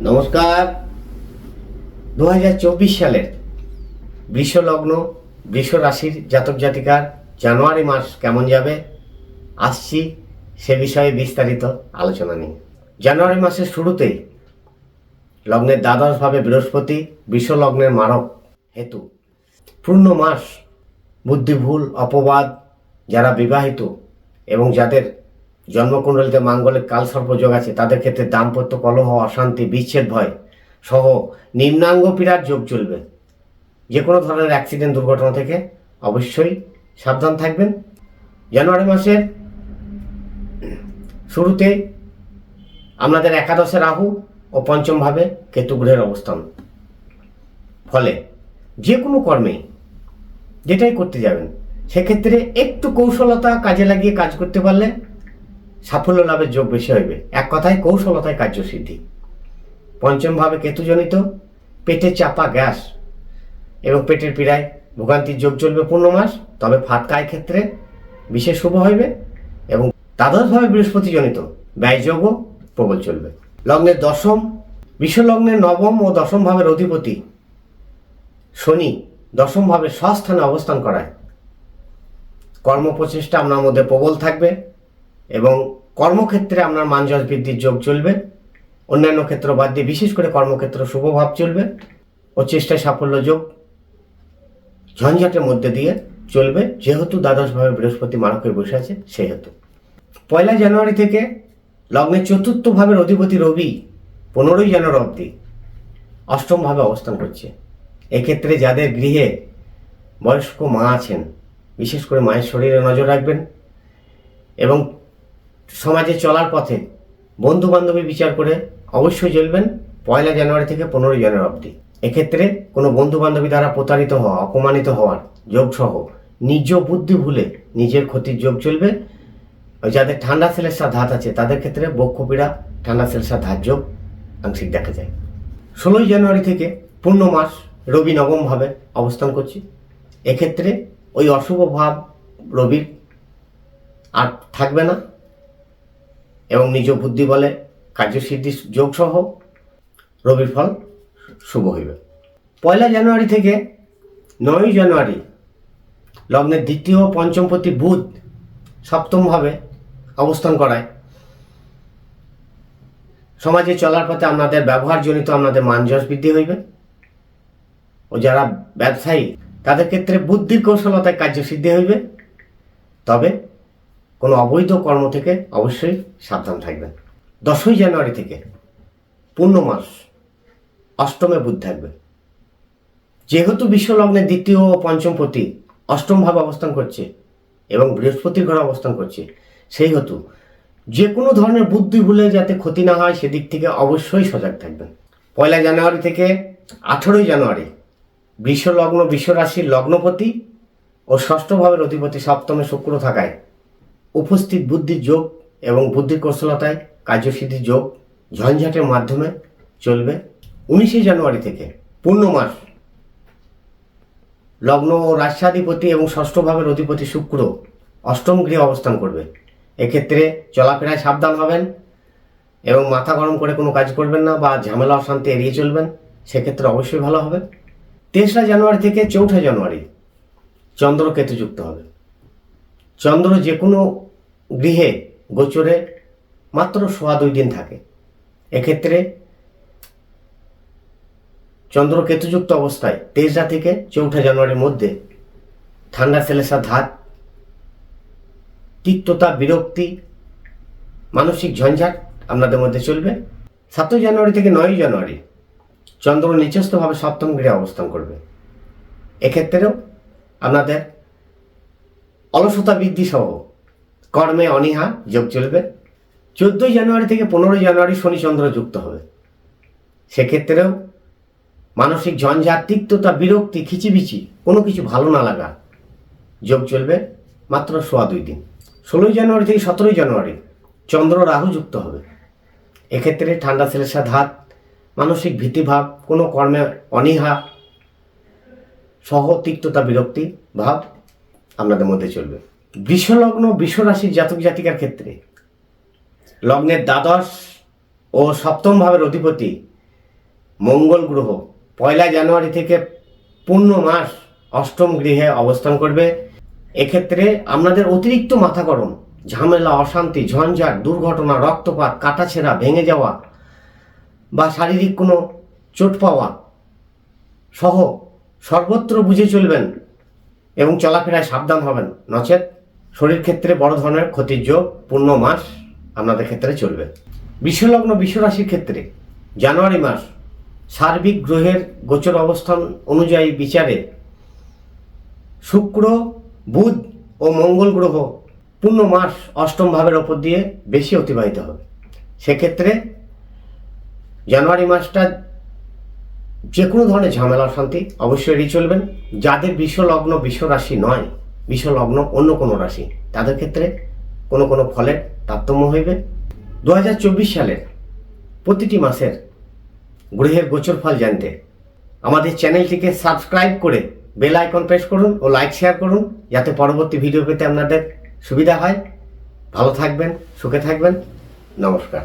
নমস্কার। 2024 সালের বৃষ লগ্ন বৃষ রাশির জাতক জাতিকার জানুয়ারি মাস কেমন যাবে আসছি সে বিষয়ে বিস্তারিত আলোচনা নিয়ে। জানুয়ারি মাসের শুরুতেই লগ্নের দ্বাদশভাবে বৃহস্পতি বৃষ লগ্নের মারক হেতু পূর্ণ মাস বুদ্ধি ভুল অপবাদ, যারা বিবাহিত এবং যাদের জন্মকুণ্ডলিতে মাঙ্গলিক কালসর্পযোগ আছে তাদের ক্ষেত্রে দাম্পত্য কলহ, অশান্তি, বিচ্ছেদ ভয় সহ নিম্নাঙ্গ পীড়ার যোগ চলবে। যে কোনো ধরনের অ্যাক্সিডেন্ট দুর্ঘটনা থেকে অবশ্যই সাবধান থাকবেন। জানুয়ারি মাসের শুরুতে আপনাদের একাদশে রাহু ও পঞ্চম ভাবে কেতু গ্রহের অবস্থান, ফলে যে কোনো কর্মেই যেটাই করতে যাবেন সেক্ষেত্রে একটু কৌশলতা কাজে লাগিয়ে কাজ করতে পারলে সাফল্য লাভের যোগ বেশি হইবে। এক কথায় কৌশলতায় কার্যসিদ্ধি। পঞ্চম ভাবে কেতুজনিত পেটে চাপা গ্যাস এবং পেটের পীড়ায় ভোগান্তির যোগ চলবে পূর্ণ মাস, তবে ফাটকায় ক্ষেত্রে বিশেষ শুভ হইবে এবং দ্বাদশভাবে বৃহস্পতি জনিত ব্যয়যোগও প্রবল চলবে। লগ্নের দশম বিশ্বলগ্নের নবম ও দশম ভাবের অধিপতি শনি দশম ভাবে স্বস্থানে অবস্থান করায় কর্মপ্রচেষ্টা আপনার মধ্যে প্রবল থাকবে এবং কর্মক্ষেত্রে আপনার মানযশ বৃদ্ধির যোগ চলবে। অন্যান্য ক্ষেত্র বাদ দিয়ে বিশেষ করে কর্মক্ষেত্র শুভভাব চলবে ও চেষ্টায় সাফল্য যোগ ঝঞ্ঝাটের মধ্যে দিয়ে চলবে, যেহেতু দ্বাদশভাবে বৃহস্পতি মারক হয়ে বসে আছে সেহেতু। 1 জানুয়ারি থেকে লগ্নের চতুর্থ ভাবের অধিপতি রবি 15 জানুয়ারি অবধি অষ্টম ভাবে অবস্থান করছে। এক্ষেত্রে যাদের গৃহে বয়স্ক মা আছেন বিশেষ করে মায়ের শরীরে নজর রাখবেন এবং সমাজে চলার পথে বন্ধু বান্ধবী বিচার করে অবশ্যই চলবেন 1 জানুয়ারি থেকে 15 জানুয়ারি অবধি। এক্ষেত্রে কোনো বন্ধু বান্ধবী দ্বারা প্রতারিত হওয়া, অপমানিত হওয়ার যোগ সহ নিজ বুদ্ধি ভুলে নিজের ক্ষতির যোগ চলবে। যাদের ঠান্ডা সেলেসার ধাত আছে তাদের ক্ষেত্রে বক্ষপীড়া, ঠান্ডা সেলেসার ধাত যোগ আংশিক দেখা যায়। 16 জানুয়ারি থেকে পূর্ণ মাস রবি নবম ভাবে অবস্থান করছে। এক্ষেত্রে ওই অশুভ ভাব রবির আর থাকবে না এবং নিজ বুদ্ধি বলে কার্যসিদ্ধি যোগ সহ রবির ফল শুভ হইবে। 1 জানুয়ারি থেকে 9 জানুয়ারি লগ্নের দ্বিতীয় পঞ্চমপতি বুধ সপ্তম ভাবে অবস্থান করায় সমাজে চলার পথে আপনাদের ব্যবহারজনিত আপনাদের মানযশ বৃদ্ধি হইবে ও যারা ব্যবসায়ী তাদের ক্ষেত্রে বুদ্ধির কৌশলতায় কার্যসিদ্ধি হইবে, তবে কোনো অবৈধ কর্ম থেকে অবশ্যই সাবধান থাকবেন। 10 জানুয়ারি থেকে পূর্ণ মাস অষ্টমে বুধ থাকবে। যেহেতু বিশ্বলগ্নের দ্বিতীয় ও পঞ্চমপতি অষ্টম ভাবে অবস্থান করছে এবং বৃহস্পতির ঘরে অবস্থান করছে, সেই হেতু যে কোনো ধরনের বুদ্ধি ভুলে যাতে ক্ষতি না হয় সেদিক থেকে অবশ্যই সজাগ থাকবেন। 1 জানুয়ারি থেকে 18 জানুয়ারি বৃষলগ্ন বিশ্বরাশির লগ্নপতি ও ষষ্ঠ ভাবের অধিপতি সপ্তমে শুক্র থাকায় উপস্থিত বুদ্ধির যোগ এবং বুদ্ধির কৌশলতায় কার্যসিদ্ধির যোগ ঝঞ্ঝাটের মাধ্যমে চলবে। 19 জানুয়ারি থেকে পূর্ণ মাস লগ্ন ও রাষ্ট্রাধিপতি এবং ষষ্ঠ ভাবের অধিপতি শুক্র অষ্টম গৃহে অবস্থান করবে। এক্ষেত্রে চলাফেরায় সাবধান হবেন এবং মাথা গরম করে কোনো কাজ করবেন না বা ঝামেলা অশান্তি এড়িয়ে চলবেন, সেক্ষেত্রে অবশ্যই ভালো হবে। 23 জানুয়ারি থেকে 4 জানুয়ারি চন্দ্র কেতু যুক্ত হবে। চন্দ্র যে কোনো গৃহে গোচরে মাত্র 2.5 দিন থাকে। এক্ষেত্রে চন্দ্র কেতুযুক্ত অবস্থায় 23 থেকে 4 জানুয়ারির মধ্যে ঠান্ডা সেলেসার ধাত, তিক্ততা, বিরক্তি, মানসিক ঝঞ্ঝাট আপনাদের মধ্যে চলবে। 7 জানুয়ারি থেকে 9 জানুয়ারি চন্দ্র নিচস্থভাবে সপ্তম গৃহে অবস্থান করবে। এক্ষেত্রেও আপনাদের অলসতা বৃদ্ধি সহ কর্মে অনীহা যোগ চলবে। 14 জানুয়ারি থেকে 15 জানুয়ারি শনি চন্দ্র যুক্ত হবে। সেক্ষেত্রেও মানসিক ঝঞ্ঝাট, তিক্ততা, বিরক্তি, খিচিবিচি, কোনো কিছু ভালো না লাগা যোগ চলবে মাত্র 2.5 দিন। 16 জানুয়ারি থেকে 17 জানুয়ারি চন্দ্র রাহু যুক্ত হবে। এক্ষেত্রে ঠান্ডা সেলেসার ধাত, মানসিক ভীতিভাব, কোনো কর্মে অনীহা সহ তিক্ততা, বিরক্তি ভাব আপনাদের মধ্যে চলবে। বৃষলগ্ন বিশ্বরাশির জাতক জাতিকার ক্ষেত্রে লগ্নের দ্বাদশ ও সপ্তম ভাবের অধিপতি মঙ্গল গ্রহ 1 জানুয়ারি থেকে পূর্ণ মাস অষ্টম গৃহে অবস্থান করবে। এক্ষেত্রে আপনাদের অতিরিক্ত মাথা গরম, ঝামেলা, অশান্তি, ঝঞ্ঝাট, দুর্ঘটনা, রক্তপাত, কাটাছেঁড়া, ভেঙে যাওয়া বা শারীরিক কোনো চোট পাওয়া সহ সর্বত্র বুঝে চলবেন এবং চলাফেরায় সাবধান হবেন, নচেত শরীর ক্ষেত্রে বড় ধরনের ক্ষতির যোগ পূর্ণ মাস আপনাদের ক্ষেত্রে চলবে। বিশ্বলগ্ন বিশ্বরাশির ক্ষেত্রে জানুয়ারি মাস সার্বিক গ্রহের গোচর অবস্থান অনুযায়ী বিচারে শুক্র, বুধ ও মঙ্গল গ্রহ পূর্ণ মাস অষ্টম ভাবের ওপর দিয়ে বেশি অতিবাহিত হবে। সেক্ষেত্রে জানুয়ারি মাসটা যে কোনো ধরনের ঝামেলা অশান্তি অবশ্যই এড়িয়ে চলবেন। যাদের বিশ্বলগ্ন বিশ্বরাশি নয়, বিশ্বলগ্ন অন্য কোনো রাশি, তাদের ক্ষেত্রে কোনো কোনো ফলের তারতম্য হইবে। 2024 সালের প্রতিটি মাসের গ্রহের গোচর ফল জানতে আমাদের চ্যানেলটিকে সাবস্ক্রাইব করে বেল আইকন প্রেস করুন ও লাইক শেয়ার করুন, যাতে পরবর্তী ভিডিও পেতে আপনাদের সুবিধা হয়। ভালো থাকবেন, সুখে থাকবেন। নমস্কার।